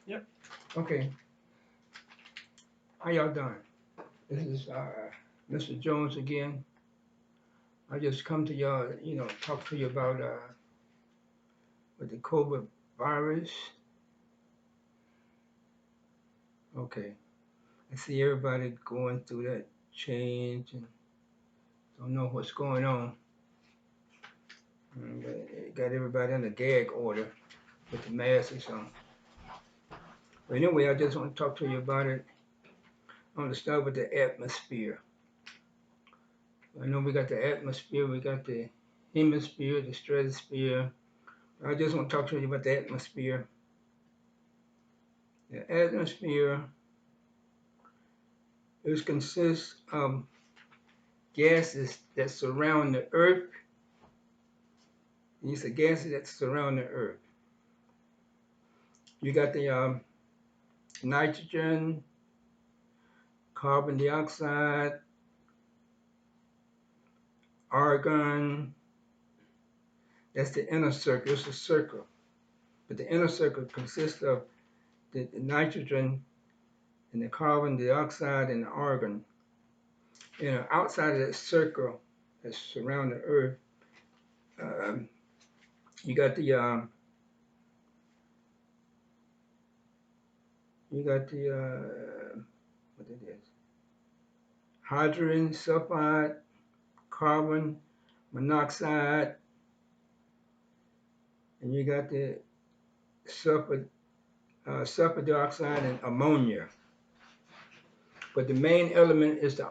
Yep. Okay. How y'all doing? This is Mr. Jones again. I just come to y'all, talk to you about with the COVID virus. Okay. I see everybody going through that change and don't know what's going on. And got everybody in a gag order with the masks on. But anyway, I just want to talk to you about it. I want to start with the atmosphere. I know we got the atmosphere, we got the hemisphere, the stratosphere. I just want to talk to you about the atmosphere. The atmosphere consists of gases that surround the earth. These are gases that surround the earth. You got the nitrogen, carbon dioxide, argon. That's the inner circle. It's a circle. But the inner circle consists of the nitrogen and the carbon dioxide and the argon. Outside of that circle that surround the earth, um, you got the what it is, hydrogen sulfide, carbon monoxide, and you got the sulfur dioxide and ammonia. But the main element is the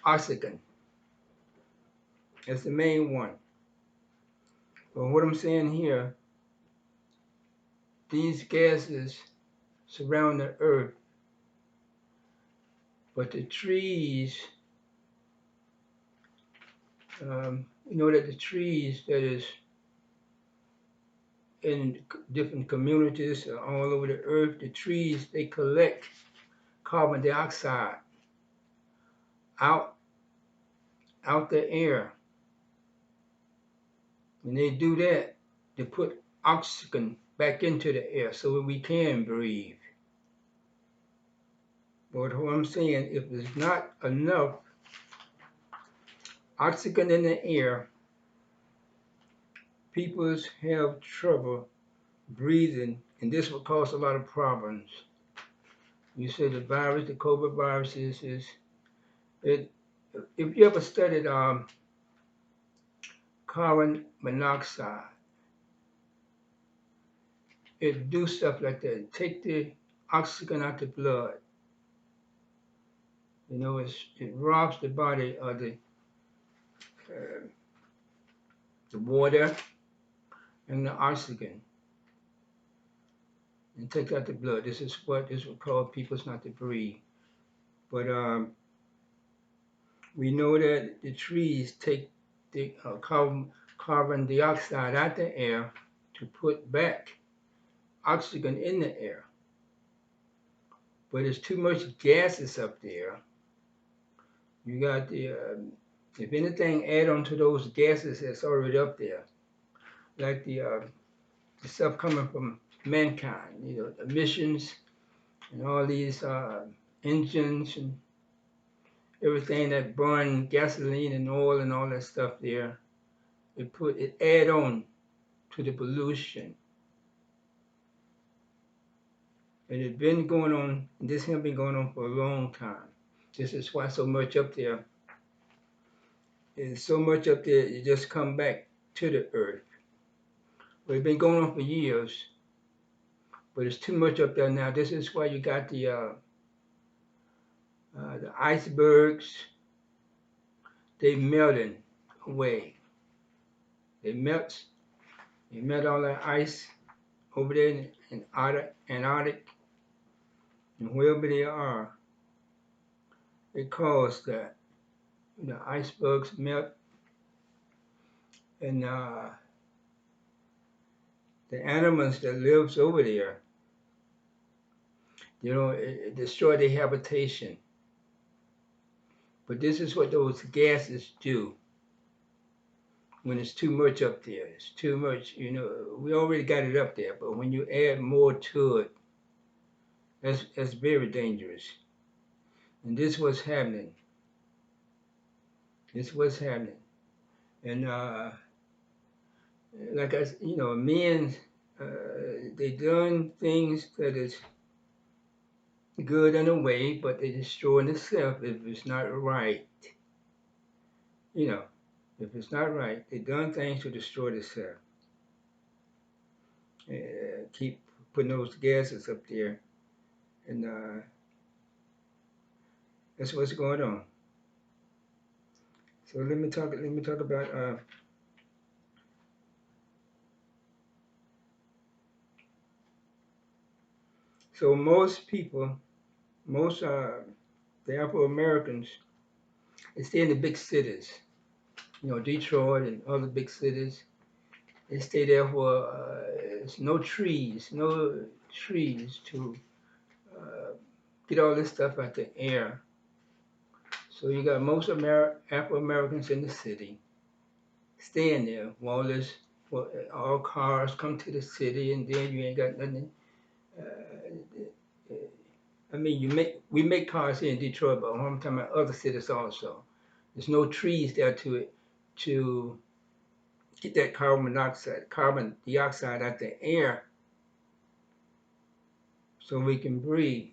oxygen. It's the main one. But what I'm saying here, these gases surround the earth, but the trees, you know that the trees that is in different communities all over the earth, the trees, they collect carbon dioxide out the air. When they do that, they put oxygen back into the air so that we can breathe. But what I'm saying, if there's not enough oxygen in the air, people have trouble breathing, and this will cause a lot of problems. You said the virus, the COVID virus is it. If you ever studied carbon monoxide, it do stuff like that. Take the oxygen out the blood. It robs the body of uh, the water and the oxygen, and takes out the blood. This is what this will cause people not to breathe. But we know that the trees take the carbon dioxide out the air to put back oxygen in the air. But there's too much gases up there. You got if anything, add on to those gases that's already up there, like the stuff coming from mankind, emissions and all these engines and everything that burn gasoline and oil and all that stuff there. It add on to the pollution. And it's been going on, this has been going on for a long time. This is why so much up there. There's so much up there, you just come back to the earth. But it's been going on for years, but it's too much up there now. This is why you got the icebergs, they melting away. They melt all that ice over there in Antarctic, and wherever they are, it causes that. The icebergs melt, and the animals that lives over there, it destroy their habitation. But this is what those gases do. when it's too much up there. It's too much, you know, we already got it up there, but when you add more to it, that's very dangerous. And this was happening. This was happening. And like you know, men, they done things that is good in a way, but they destroying themselves if it's not right. You know, if it's not right, they done things to destroy themselves. Keep putting those gases up there, and that's what's going on. So let me talk. Let me talk about. So most people, most the Afro Americans, they stay in the big cities. You know, Detroit and other big cities. They stay there for there's no trees to get all this stuff out the air. So you got most Afro Americans in the city staying there while this, well, all cars come to the city, and then you ain't got nothing. Uh, I mean, we make cars here in Detroit, but I'm talking about other cities also. There's no trees there to get that carbon dioxide out the air, so we can breathe.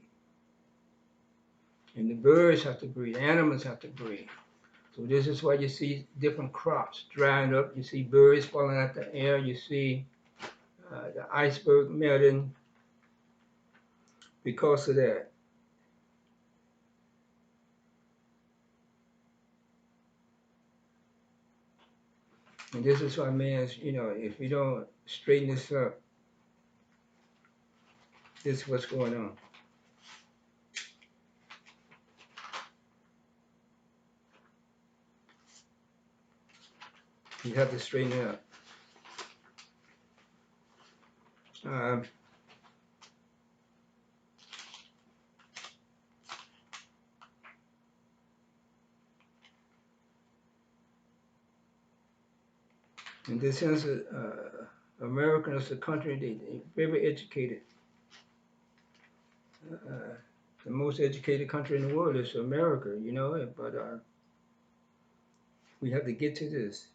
And the birds have to breathe, animals have to breathe. So this is why you see different crops drying up. You see birds falling out the air. You see the iceberg melting because of that. And this is why, man, you know, if we don't straighten this up, this is what's going on. You have to straighten it up. Um, in this sense, America is a country, they're very educated. The most educated country in the world is America, you know, but we have to get to this.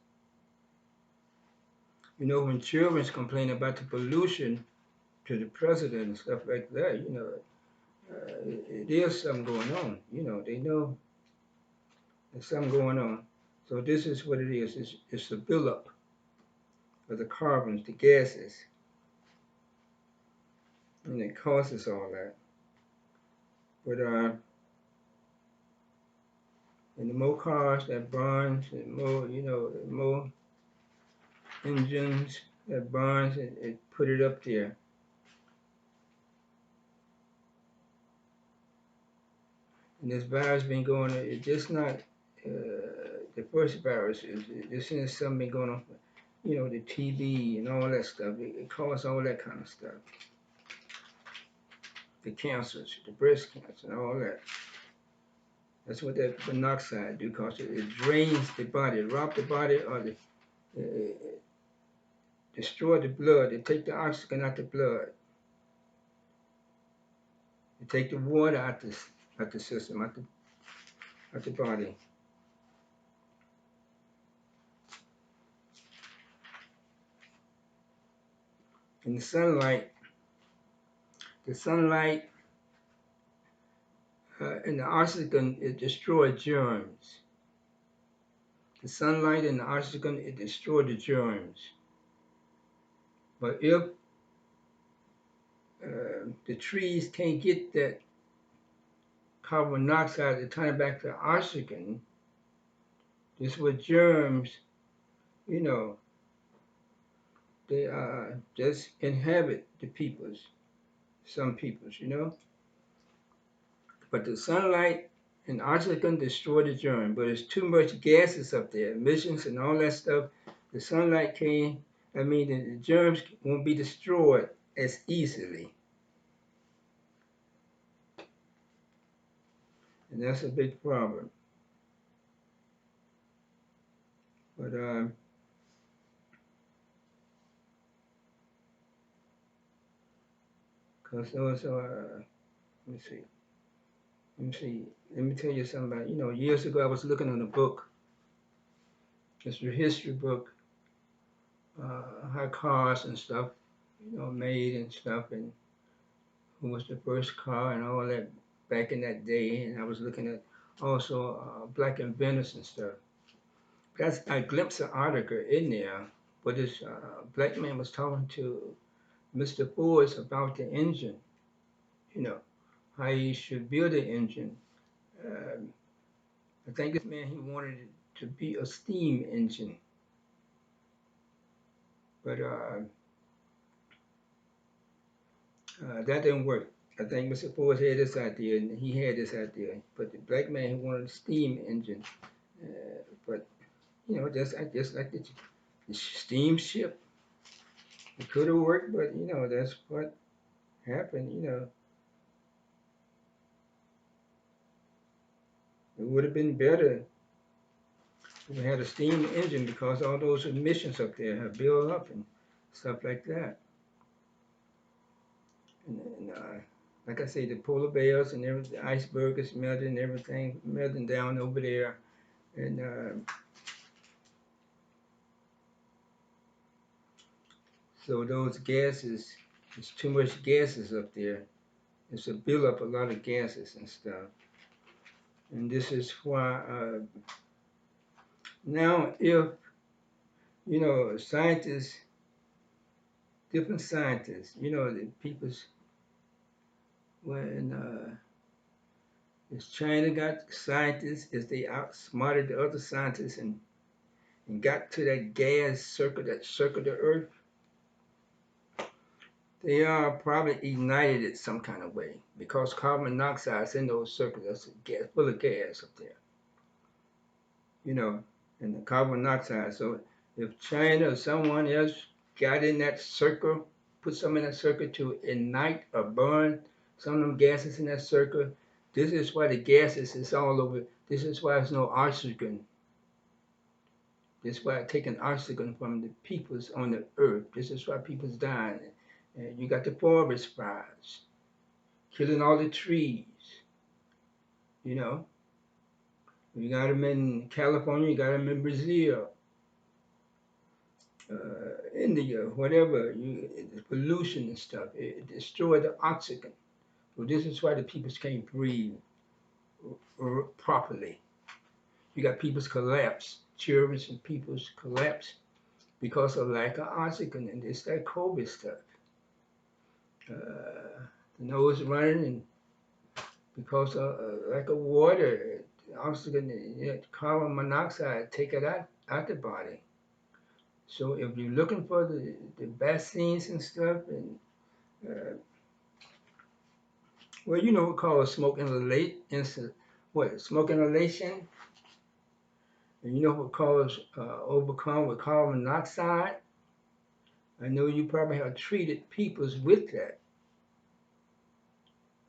You know, when children complain about the pollution to the president and stuff like that, you know, it is something going on. You know, they know there's something going on. So this is what it is. It's the buildup of the carbons, the gases, and it causes all that. But and the more cars that burns, the more, you know, the more engines that burns, it put it up there. And this virus been going on, it's just not the first virus. This is something been going on, you know, the TB and all that stuff. It caused all that kind of stuff. The cancers, the breast cancer and all that. That's what that monoxide do, because it drains the body, it rob the body, or destroy the blood. It take the oxygen out the blood. It take the water out the system, out the body. And the sunlight and the oxygen, it destroys germs. The sunlight and the oxygen, it destroys the germs. But if the trees can't get that carbon monoxide to turn it back to oxygen, this with germs, you know, they just inhabit the peoples, some peoples, you know. But the sunlight and oxygen destroy the germ, but it's too much gases up there, emissions and all that stuff. The sunlight can't, I mean, the germs won't be destroyed as easily. And that's a big problem. But Cause those are, let me see, let me tell you something about, years ago I was looking at a book, it's a history book, how cars and stuff, made and stuff, and who was the first car and all that back in that day. And I was looking at also black inventors and stuff. That's I glimpsed an article in there, but this black man was talking to Mr. Ford about the engine, you know, how he should build an engine. Um, I think this man he wanted it to be a steam engine, but that didn't work. I think Mr. Ford had this idea, and he had this idea, but the black man he wanted a steam engine. But just like the steamship, it could have worked, but that's what happened. It would have been better if we had a steam engine because all those emissions up there have built up and stuff like that. And like I say, the polar bears and everything, the iceberg is melting and everything melting down over there. And so those gases, there's too much gases up there. It's a build up a lot of gases and stuff. And this is why now if, scientists, different scientists, the people's, when is China got scientists, is they outsmarted the other scientists and got to that gas circle that circle the earth, they are probably ignited it some kind of way because carbon monoxide is in those circles. That's gas, full of gas up there, and the carbon monoxide. So if China or someone else got in that circle, put some in that circle to ignite or burn some of them gases in that circle, this is why the gases is all over. This is why there's no oxygen. This is why taking oxygen from the peoples on the earth. This is why people's dying. And you got the forest fires, killing all the trees. You know, you got them in California, you got them in Brazil, India, whatever. Pollution and stuff. It destroyed the oxygen. So this is why the peoples can't breathe properly. You got people's collapse, children and people's collapse because of lack of oxygen and this that COVID stuff. The nose running and because of lack of water, oxygen, carbon monoxide, take it out the body. So if you're looking for the vaccines and stuff, and well, what called smoke inhalation, smoke inhalation, and what causes overcome with carbon monoxide. I know you probably have treated peoples with that.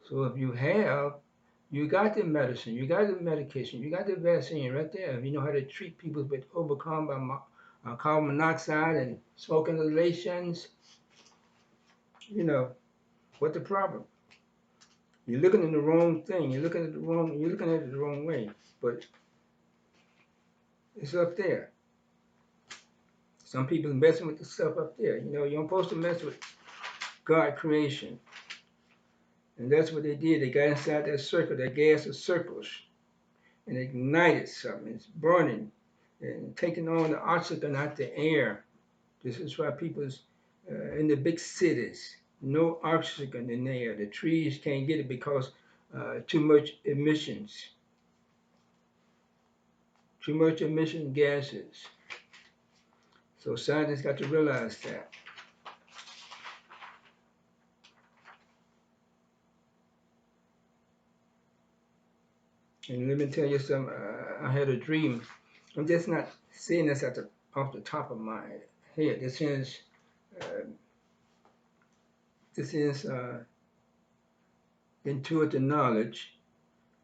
So if you have, you got the medicine, you got the medication, you got the vaccine right there. If you know how to treat people with overcome by carbon monoxide and smoke inhalations, what the problem? You're looking at the wrong thing. You're looking at it the wrong way. But it's up there. Some people are messing with the stuff up there. You're supposed to mess with God creation. And that's what they did. They got inside that circle, that gas of circles, and ignited something. It's burning and taking on the oxygen out the air. This is why people's in the big cities, no oxygen in the air. The trees can't get it because too much emissions. Too much emission gases. So scientists got to realize that. And let me tell you something. I had a dream. I'm just not saying this off the top of my head. This is intuitive knowledge,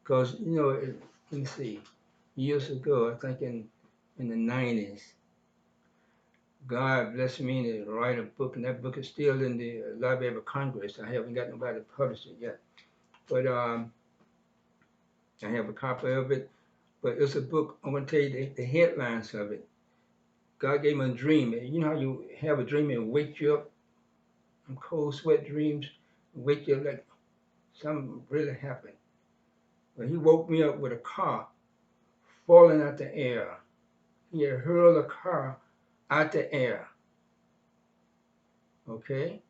because let me see. Years ago, I think in the 90s, God blessed me to write a book, and that book is still in the Library of Congress. I haven't got nobody to publish it yet, but I have a copy of it. But it's a book. I'm going to tell you the headlines of it. God gave me a dream. You know how you have a dream and wake you up, cold sweat dreams, wake you up like something really happened. But he woke me up with a car falling out the air. He had hurled a car out the air. Okay?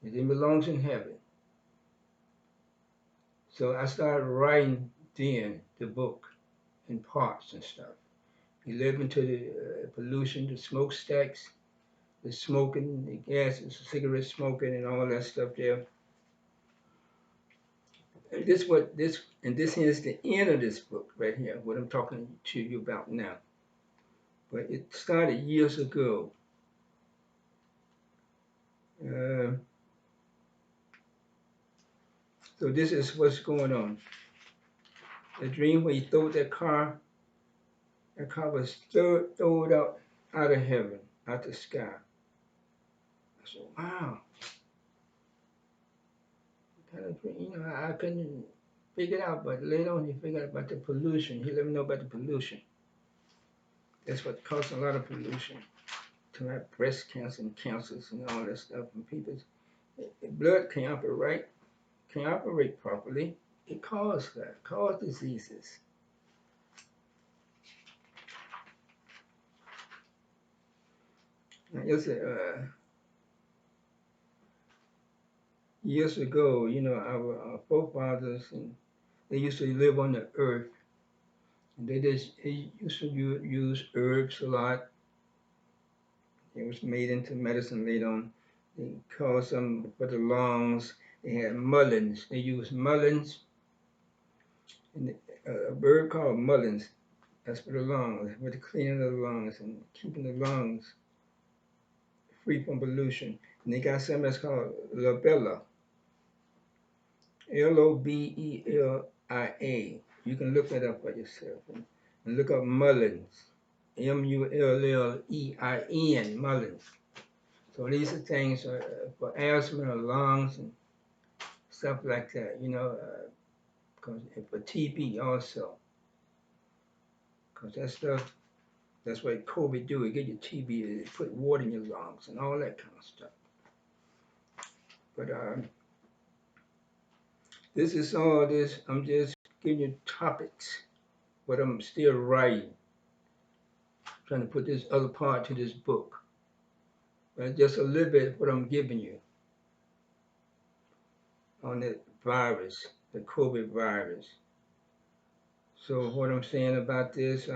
It belongs in heaven. So I started writing then the book in parts and stuff. He led me to the pollution, the smokestacks, the smoking, the gases, the cigarette smoking, and all that stuff there. And this is the end of this book right here, what I'm talking to you about now. But it started years ago. So this is what's going on. The dream where he threw that car was thrown out of heaven, out the sky. I said, wow. Kind of, I couldn't figure it out, but later on he figured out about the pollution. He let me know about the pollution. That's what caused a lot of pollution. To have breast cancer and cancers and all that stuff, and people's blood can't operate properly. It causes diseases. Years ago, our forefathers, and they used to live on the earth. And they used to use herbs a lot. It was made into medicine later on. They called some for the lungs. They had mullins. They used mullins, and a bird called mullins. That's for the lungs, for the cleaning of the lungs and keeping the lungs free from pollution. And they got something that's called Lobelia. Lobelia. You can look that up for yourself. And look up mullins. Mullein, mullins. So these are things for asthma or lungs and stuff like that, for TB also. Because that stuff, that's what COVID do. It get you TB, it put water in your lungs and all that kind of stuff. But this is all this, I'm just giving you topics, but I'm still writing. Trying to put this other part to this book. But just a little bit what I'm giving you on the virus, the COVID virus. So what I'm saying about this,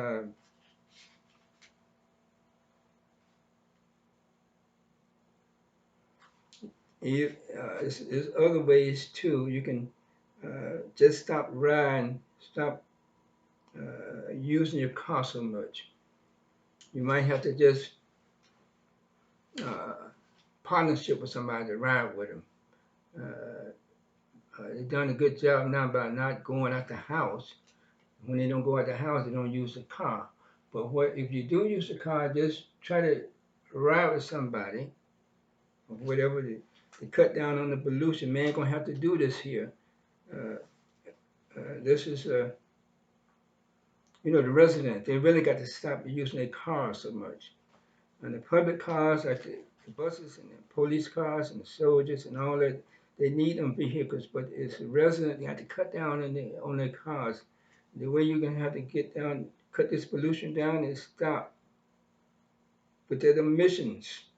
there's other ways too. You can just stop riding, stop using your car so much. You might have to just partnership with somebody to ride with them. They've done a good job now by not going out the house. When they don't go out the house, they don't use the car. But if you do use the car, just try to ride with somebody, or whatever, to cut down on the pollution. Man, gonna have to do this here. This is, the residents, they really got to stop using their cars so much. And the public cars, like the buses and the police cars and the soldiers and all that, they need them vehicles, but it's the resident, they have to cut down on their cars. The way you're gonna have to cut this pollution down is stop with their emissions.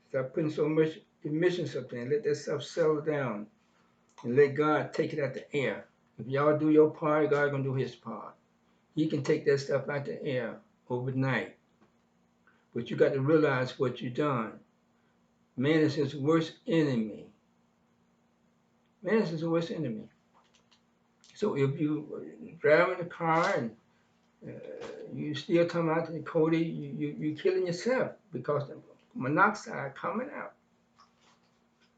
Stop putting so much emissions up there and let that stuff settle down and let God take it out the air. If y'all do your part, God gonna do his part. He can take that stuff out the air overnight. But you got to realize what you've done. Man is his worst enemy. Man is his worst enemy. So if you driving a car and you still come out to the Cody, you're killing yourself because the monoxide coming out.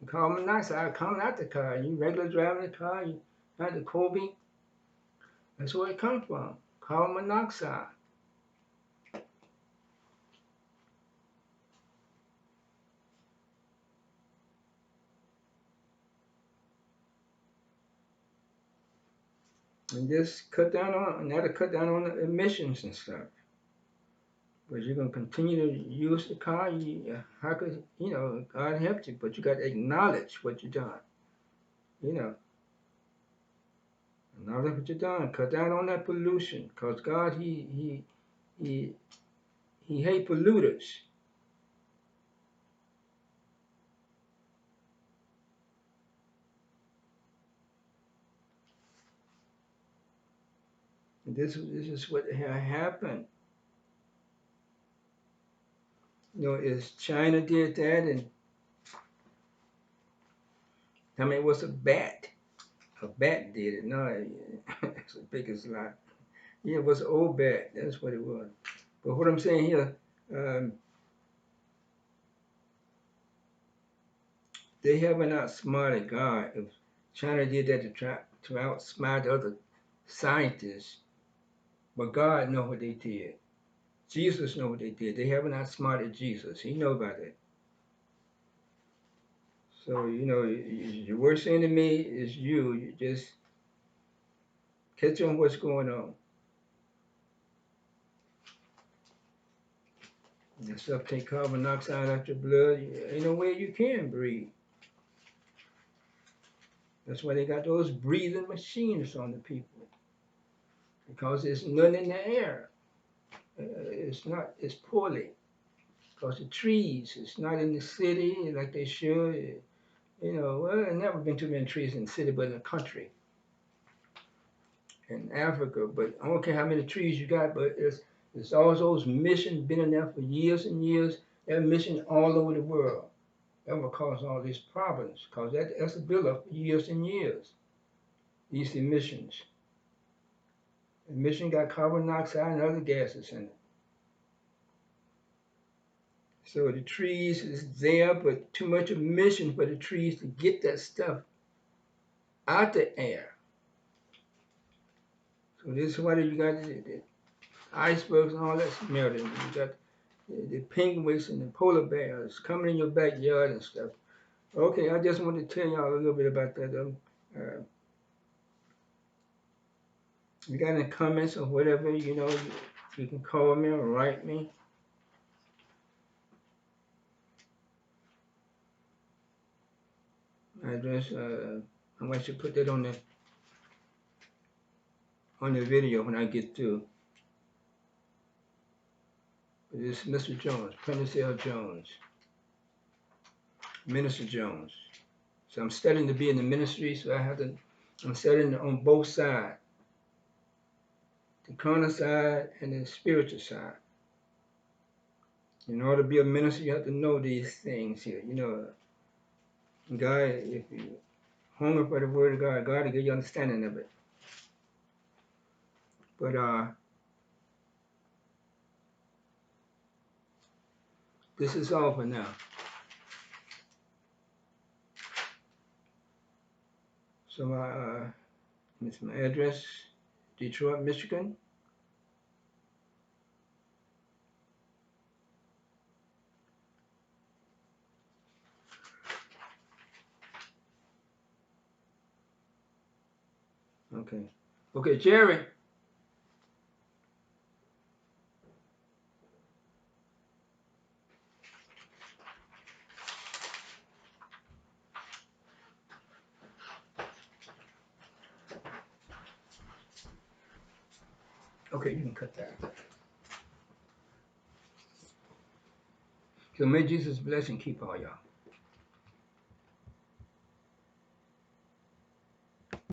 The carbon monoxide coming out the car. You regular driving the car, you have the Kobe. That's where it comes from. Carbon monoxide. And just cut down on, and that'll cut down on the emissions and stuff. But you're gonna continue to use the car. How could God help you? But you got to acknowledge what you've done. You know, acknowledge what you've done. Cut down on that pollution, cause God he he hate polluters. And this is what happened. Is China did that, and I mean, it was a bat. A bat did it. No, it's the biggest lie. Yeah, it was an old bat. That's what it was. But what I'm saying here, they haven't outsmarted God. If China did that to outsmart the other scientists, but God know what they did. Jesus know what they did. They haven't outsmarted Jesus. He know about it. So your worst enemy is you. You just catch on what's going on. That stuff take carbon dioxide out your blood. Ain't no way you can breathe. That's why they got those breathing machines on the people. Because there's none in the air. It's poorly. Because the trees, it's not in the city like they should. Well, there's never been too many trees in the city, but in the country. In Africa, but I don't care how many trees you got, but it's all those missions been in there for years and years. That mission all over the world. That will cause all these problems, because that's a buildup for years and years. These emissions. Emission got carbon dioxide and other gases in it. So the trees is there, but too much emission for the trees to get that stuff out the air. So this is why you got the icebergs and all that's melting. You got the penguins and the polar bears coming in your backyard and stuff. Okay, I just wanted to tell y'all a little bit about that. You got any comments or whatever, you can call me or write me. Address, I want you to put that on the video when I get through. This is Mr. Jones, Prentice L. Jones, Minister Jones. So I'm studying to be in the ministry, so I'm studying on both sides, the carnal side and the spiritual side. In order to be a minister, you have to know these things here. God, if you hunger for the word of God, God will give you understanding of it. But this is all for now. So my address, Detroit, Michigan. Okay. Okay, Jerry. Okay, you can cut that. So may Jesus bless and keep all y'all.